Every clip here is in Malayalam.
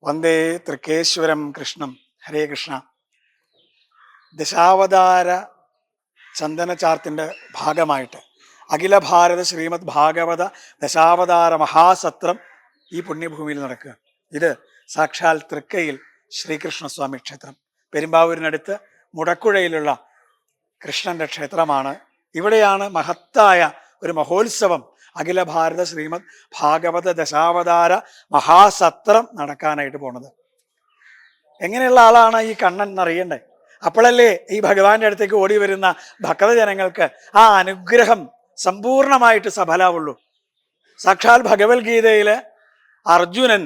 വന്ദേ തൃക്കേശ്വരം കൃഷ്ണം. ഹരേ കൃഷ്ണ. ദശാവതാര ചന്ദനചാർത്തിൻ്റെ ഭാഗമായിട്ട് അഖില ഭാരത ശ്രീമദ് ഭാഗവത ദശാവതാര മഹാസത്രം ഈ പുണ്യഭൂമിയിൽ നടക്കുക. ഇത് സാക്ഷാൽ തൃക്കയിൽ ശ്രീകൃഷ്ണസ്വാമി ക്ഷേത്രം, പെരുമ്പാവൂരിനടുത്ത് മുടക്കുഴയിലുള്ള കൃഷ്ണന്റെ ക്ഷേത്രമാണ്. ഇവിടെയാണ് മഹത്തായ ഒരു മഹോത്സവം, അഖില ഭാരത ശ്രീമദ് ഭാഗവത ദശാവതാര മഹാസത്രം നടക്കാനായിട്ട് പോണത്. എങ്ങനെയുള്ള ആളാണ് ഈ കണ്ണൻ എന്നറിയണ്ടേ? അപ്പോഴല്ലേ ഈ ഭഗവാന്റെ അടുത്തേക്ക് ഓടി വരുന്ന ഭക്തജനങ്ങൾക്ക് ആ അനുഗ്രഹം സമ്പൂർണമായിട്ട് സഫലാവുള്ളൂ. സാക്ഷാൽ ഭഗവത്ഗീതയില് അർജുനൻ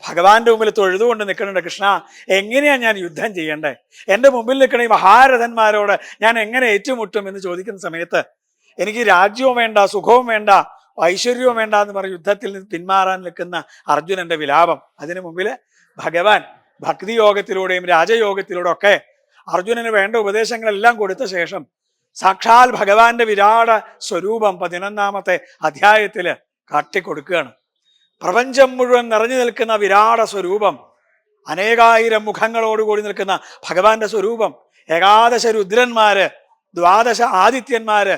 ഭഗവാന്റെ മുമ്പിൽ തൊഴുതുകൊണ്ട് നിൽക്കുന്നുണ്ട്. കൃഷ്ണ, എങ്ങനെയാ ഞാൻ യുദ്ധം ചെയ്യണ്ടേ? എൻ്റെ മുമ്പിൽ നിൽക്കണ ഈ മഹാരഥന്മാരോട് ഞാൻ എങ്ങനെ ഏറ്റുമുട്ടും എന്ന് ചോദിക്കുന്ന സമയത്ത് എനിക്ക് രാജ്യവും വേണ്ട, സുഖവും വേണ്ട, ഐശ്വര്യവും വേണ്ട എന്ന് പറഞ്ഞ് യുദ്ധത്തിൽ നിന്ന് പിന്മാറാൻ നിൽക്കുന്ന അർജുനന്റെ വിലാപം. അതിനു മുമ്പിൽ ഭഗവാൻ ഭക്തിയോഗത്തിലൂടെയും രാജയോഗത്തിലൂടെ ഒക്കെ അർജുനന് വേണ്ട ഉപദേശങ്ങളെല്ലാം കൊടുത്ത ശേഷം സാക്ഷാൽ ഭഗവാന്റെ വിരാട സ്വരൂപം 11-ാമത്തെ അധ്യായത്തില് കാട്ടിക്കൊടുക്കുകയാണ്. പ്രപഞ്ചം മുഴുവൻ നിറഞ്ഞു നിൽക്കുന്ന വിരാട സ്വരൂപം, അനേകായിരം മുഖങ്ങളോടുകൂടി നിൽക്കുന്ന ഭഗവാന്റെ സ്വരൂപം, ഏകാദശ രുദ്രന്മാര്, ദ്വാദശ ആദിത്യന്മാര്,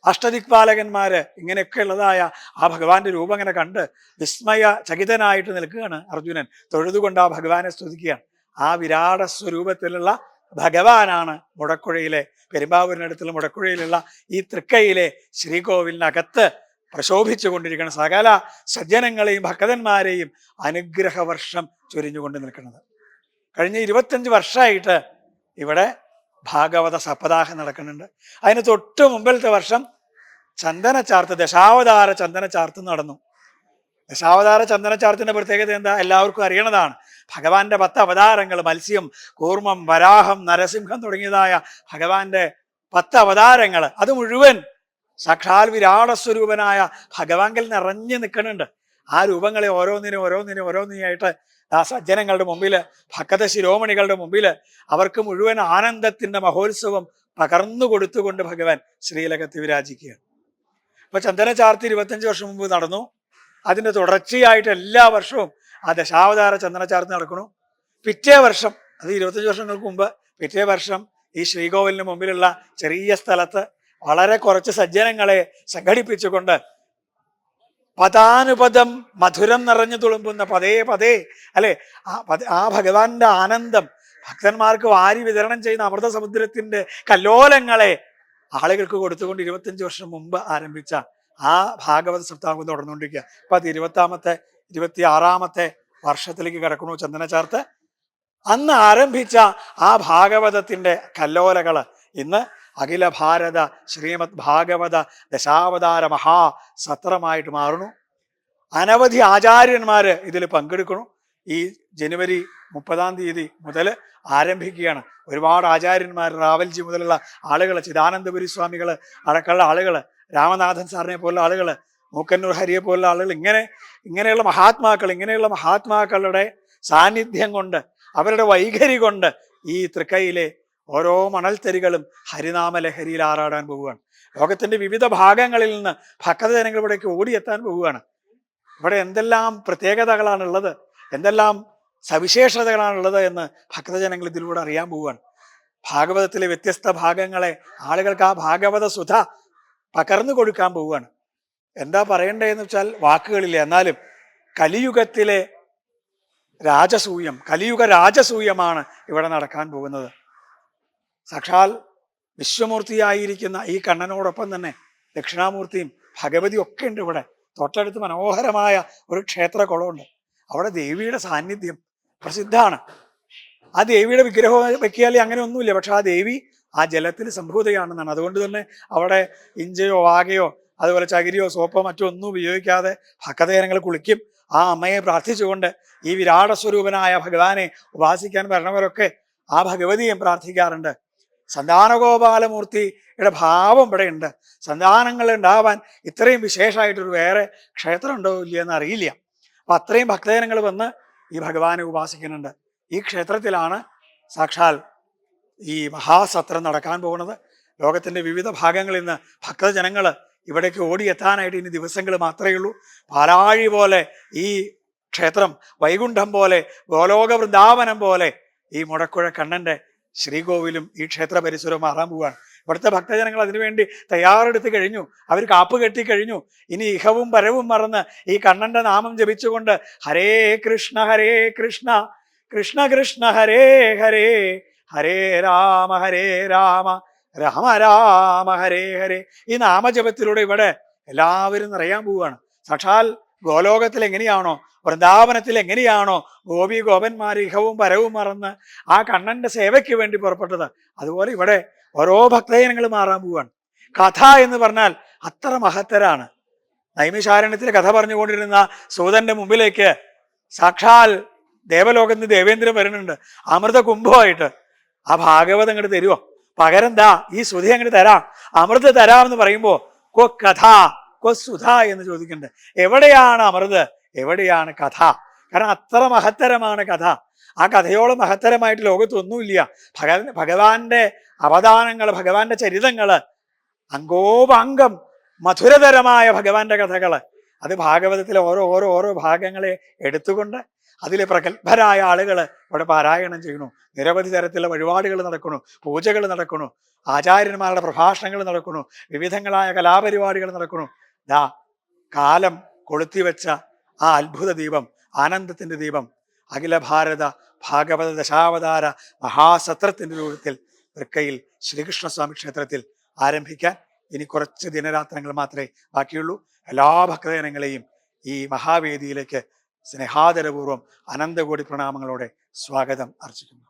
അഷ്ടദിക്പാലകന്മാര്, ഇങ്ങനെയൊക്കെ ഉള്ളതായ ആ ഭഗവാന്റെ രൂപം ഇങ്ങനെ കണ്ട് വിസ്മയ ചകിതനായിട്ട് നിൽക്കുകയാണ് അർജുനൻ. തൊഴുതുകൊണ്ട് ആ ഭഗവാനെ സ്തുതിക്കുകയാണ്. ആ വിരാട സ്വരൂപത്തിലുള്ള ഭഗവാനാണ് മുടക്കുഴയിലെ, പെരുമ്പാവൂരിനടുത്തുള്ള മുടക്കുഴയിലുള്ള ഈ തൃക്കയിലെ ശ്രീകോവിലിനകത്ത് പ്രശോഭിച്ചു കൊണ്ടിരിക്കുന്ന സകല സജ്ജനങ്ങളെയും ഭക്തന്മാരെയും അനുഗ്രഹവർഷം ചൊരിഞ്ഞുകൊണ്ട് നിൽക്കുന്നത്. കഴിഞ്ഞ 25 വർഷമായിട്ട് ഇവിടെ ഭാഗവത സപ്താഹം നടക്കുന്നുണ്ട്. അതിന് തൊട്ട് മുമ്പിലത്തെ വർഷം ചന്ദനചാർത്ത്, ദശാവതാര ചന്ദനചാർത്ത് നടന്നു. ദശാവതാര ചന്ദനചാർത്തിന്റെ പ്രത്യേകത എന്താ? എല്ലാവർക്കും അറിയണതാണ്. ഭഗവാന്റെ 10 അവതാരങ്ങൾ, മത്സ്യം, കൂർമ്മം, വരാഹം, നരസിംഹം തുടങ്ങിയതായ ഭഗവാന്റെ 10 അവതാരങ്ങൾ, അത് മുഴുവൻ സാക്ഷാൽ വിരാടസ്വരൂപനായ ഭഗവാങ്കിൽ നിറഞ്ഞു നിൽക്കുന്നുണ്ട്. ആ രൂപങ്ങളെ ഓരോന്നിനായിട്ട് ആ സജ്ജനങ്ങളുടെ മുമ്പില്, ഭക്ത ശിരോമണികളുടെ മുമ്പില് അവർക്ക് മുഴുവൻ ആനന്ദത്തിന്റെ മഹോത്സവം പകർന്നു കൊടുത്തുകൊണ്ട് ഭഗവാൻ ശ്രീലകത്ത് വിരാജിക്കുകയാണ്. അപ്പൊ ചന്ദനചാർത്തി 25 വർഷം മുമ്പ് നടന്നു. അതിന്റെ തുടർച്ചയായിട്ട് എല്ലാ വർഷവും ആ ദശാവതാര ചന്ദനചാർത്തി നടക്കണു. പിറ്റേ വർഷം, അത് 25 വർഷങ്ങൾക്ക് മുമ്പ്, പിറ്റേ വർഷം ഈ ശ്രീകോവിലിന് മുമ്പിലുള്ള ചെറിയ സ്ഥലത്ത് വളരെ കുറച്ച് സജ്ജനങ്ങളെ സംഘടിപ്പിച്ചുകൊണ്ട് പദാനുപദം മധുരം നിറഞ്ഞു തുളുമ്പുന്ന പതേ പതേ അല്ലെ ആ ഭഗവാന്റെ ആനന്ദം ഭക്തന്മാർക്ക് വാരി വിതരണം ചെയ്യുന്ന അമൃത സമുദ്രത്തിന്റെ കല്ലോലങ്ങളെ ആളുകൾക്ക് കൊടുത്തുകൊണ്ട് 25 വർഷം മുമ്പ് ആരംഭിച്ച ആ ഭാഗവത സപ്താഹം തുടർന്നുകൊണ്ടിരിക്കുക. അപ്പൊ അത് 26-ാമത്തെ വർഷത്തിലേക്ക് കിടക്കണു ചന്ദനചാർത്ത്. അന്ന് ആരംഭിച്ച ആ ഭാഗവതത്തിന്റെ കല്ലോലകള് ഇന്ന് അഖില ഭാരത ശ്രീമദ് ഭാഗവത ദശാവതാര മഹാസത്രമായിട്ട് മാറുന്നു. അനവധി ആചാര്യന്മാര് ഇതിൽ പങ്കെടുക്കുന്നു. ഈ ജനുവരി 30-ാം തീയതി മുതൽ ആരംഭിക്കുകയാണ്. ഒരുപാട് ആചാര്യന്മാർ, റാവൽജി മുതലുള്ള ആളുകൾ, ചിദാനന്ദപുരി സ്വാമികൾ അടക്കമുള്ള ആളുകൾ, രാമനാഥൻ സാറിനെ പോലുള്ള ആളുകൾ, മൂക്കന്നൂർ ഹരിയെ പോലുള്ള ആളുകൾ, ഇങ്ങനെയുള്ള മഹാത്മാക്കളുടെ സാന്നിധ്യം കൊണ്ട്, അവരുടെ വൈഖരി കൊണ്ട് ഈ തൃക്കയിലെ ഓരോ മണൽത്തരികളും ഹരിനാമ ലഹരിയിൽ ആറാടാൻ പോവുകയാണ്. ലോകത്തിന്റെ വിവിധ ഭാഗങ്ങളിൽ നിന്ന് ഭക്തജനങ്ങൾ ഇവിടേക്ക് ഓടിയെത്താൻ പോവുകയാണ്. ഇവിടെ എന്തെല്ലാം പ്രത്യേകതകളാണുള്ളത്, എന്തെല്ലാം സവിശേഷതകളാണുള്ളത് എന്ന് ഭക്തജനങ്ങൾ ഇതിലൂടെ അറിയാൻ പോവുകയാണ്. ഭാഗവതത്തിലെ വ്യത്യസ്ത ഭാഗങ്ങളെ ആളുകൾക്ക് ആ ഭാഗവത സുധ പകർന്നു കൊടുക്കാൻ പോവുകയാണ്. എന്താ പറയണ്ടേന്ന് വെച്ചാൽ വാക്കുകളില്ല. എന്നാലും കലിയുഗത്തിലെ രാജസൂയം, കലിയുഗ രാജസൂയമാണ് ഇവിടെ നടക്കാൻ പോകുന്നത്. സാക്ഷാൽ വിശ്വമൂർത്തിയായിരിക്കുന്ന ഈ കണ്ണനോടൊപ്പം തന്നെ ദക്ഷിണാമൂർത്തിയും ഭഗവതിയും ഒക്കെ ഉണ്ട് ഇവിടെ. തൊട്ടടുത്ത് മനോഹരമായ ഒരു ക്ഷേത്രകുളമുണ്ട്. അവിടെ ദേവിയുടെ സാന്നിധ്യം പ്രസിദ്ധമാണ്. ആ ദേവിയുടെ വിഗ്രഹം വെക്കിയാലേ അങ്ങനെ ഒന്നുമില്ല. പക്ഷെ ആ ദേവി ആ ജലത്തിൽ സംഭൂതയാണെന്നാണ്. അതുകൊണ്ട് തന്നെ അവിടെ ഇഞ്ചയോ വാകയോ അതുപോലെ ചകിരിയോ സോപ്പോ മറ്റോ ഒന്നും ഉപയോഗിക്കാതെ ഭക്തജനങ്ങൾ കുളിക്കും. ആ അമ്മയെ പ്രാർത്ഥിച്ചുകൊണ്ട് ഈ വിരാട സ്വരൂപനായ ഭഗവാനെ ഉപാസിക്കാൻ വരണവരൊക്കെ ആ ഭഗവതിയും പ്രാർത്ഥിക്കാറുണ്ട്. സന്താനഗോപാലമൂർത്തിയുടെ ഭാവം ഇവിടെ ഉണ്ട്. സന്താനങ്ങൾ ഉണ്ടാവാൻ ഇത്രയും വിശേഷമായിട്ടൊരു വേറെ ക്ഷേത്രം ഉണ്ടോ ഇല്ലയെന്ന് അറിയില്ല. അപ്പൊ അത്രയും ഭക്തജനങ്ങൾ വന്ന് ഈ ഭഗവാനെ ഉപാസിക്കുന്നുണ്ട്. ഈ ക്ഷേത്രത്തിലാണ് സാക്ഷാൽ ഈ മഹാസത്രം നടക്കാൻ പോകുന്നത്. ലോകത്തിന്റെ വിവിധ ഭാഗങ്ങളിൽ നിന്ന് ഭക്തജനങ്ങൾ ഇവിടേക്ക് ഓടിയെത്താനായിട്ട് ഇനി ദിവസങ്ങൾ മാത്രമേ ഉള്ളൂ. പാലാഴി പോലെ ഈ ക്ഷേത്രം വൈകുണ്ഠം പോലെ, ഗോലോക വൃന്ദാവനം പോലെ ഈ മുടക്കുഴ കണ്ണന്റെ ശ്രീകോവിലും ഈ ക്ഷേത്ര പരിസരവും മാറാൻ പോവുകയാണ്. ഇവിടുത്തെ ഭക്തജനങ്ങൾ അതിനുവേണ്ടി തയ്യാറെടുത്ത് കഴിഞ്ഞു. അവർ കാപ്പ് കെട്ടി കഴിഞ്ഞു. ഇനി ഇഹവും പരവും മറന്ന് ഈ കണ്ണന്റെ നാമം ജപിച്ചുകൊണ്ട് ഹരേ കൃഷ്ണ കൃഷ്ണ കൃഷ്ണ ഹരേ ഹരേ, ഹരേ രാമ രാമ രാമ ഹരേ ഹരേ, ഈ നാമജപത്തിലൂടെ ഇവിടെ എല്ലാവരും നിറയാൻ പോവുകയാണ്. സാക്ഷാൽ ഗോലോകത്തിൽ എങ്ങനെയാണോ, വൃന്ദാവനത്തിൽ എങ്ങനെയാണോ ഗോപി ഗോപന്മാർ ഇഹവും പരവും മറന്ന് ആ കണ്ണന്റെ സേവയ്ക്ക് വേണ്ടി പുറപ്പെട്ടത്, അതുപോലെ ഇവിടെ ഓരോ ഭക്തജനങ്ങൾ മാറാൻ പോവുകയാണ്. കഥ എന്ന് പറഞ്ഞാൽ അത്ര മഹത്തരാണ്. നൈമിഷാരണ്യത്തിൽ കഥ പറഞ്ഞുകൊണ്ടിരുന്ന സൂതന്റെ മുമ്പിലേക്ക് സാക്ഷാൽ ദേവലോകത്ത് നിന്ന് ദേവേന്ദ്രൻ വരുന്നുണ്ട് അമൃത കുംഭമായിട്ട്. ആ ഭാഗവതം അങ്ങോട്ട് തരുമോ? പകരം ദാ ഈ ശ്രുതി അങ്ങോട്ട് തരാം, അമൃത് തരാം എന്ന് പറയുമ്പോ കൊ കഥ കൊ സുധ എന്ന് ചോദിക്കുന്നുണ്ട്. എവിടെയാണ് അമൃത്, എവിടെയാണ് കഥ? കാരണം അത്ര മഹത്തരമാണ് കഥ. ആ കഥയോളം മഹത്തരമായിട്ട് ലോകത്തൊന്നുമില്ല. ഭഗവാന്റെ അവദാനങ്ങൾ, ഭഗവാന്റെ ചരിതങ്ങള്, അംഗോപാംഗം മധുരതരമായ ഭഗവാന്റെ കഥകള്, അത് ഭാഗവതത്തിലെ ഓരോ ഓരോ ഓരോ ഭാഗങ്ങളെ എടുത്തുകൊണ്ട് അതിലെ പ്രഗത്ഭരായ ആളുകൾ ഇവിടെ പാരായണം ചെയ്യണു. നിരവധി തരത്തിലുള്ള വഴിപാടുകൾ നടക്കണു, പൂജകൾ നടക്കണു, ആചാര്യന്മാരുടെ പ്രഭാഷണങ്ങൾ നടക്കണു, വിവിധങ്ങളായ കലാപരിപാടികൾ നടക്കണു. ദാ കാലം കൊളുത്തിവെച്ച ആ അത്ഭുത ദീപം, ആനന്ദത്തിന്റെ ദീപം അഖില ഭാരത ഭാഗവത ദശാവതാര മഹാസത്രത്തിന്റെ രൂപത്തിൽ തൃക്കയിൽ ശ്രീകൃഷ്ണസ്വാമി ക്ഷേത്രത്തിൽ ആരംഭിക്കാൻ ഇനി കുറച്ച് ദിനരാത്രങ്ങൾ മാത്രമേ ബാക്കിയുള്ളൂ. എല്ലാ ഭക്തജനങ്ങളെയും ഈ മഹാവേദിയിലേക്ക് സ്നേഹാദരപൂർവ്വം അനന്തകോടി പ്രണാമങ്ങളോടെ സ്വാഗതം അർച്ചിക്കുന്നു.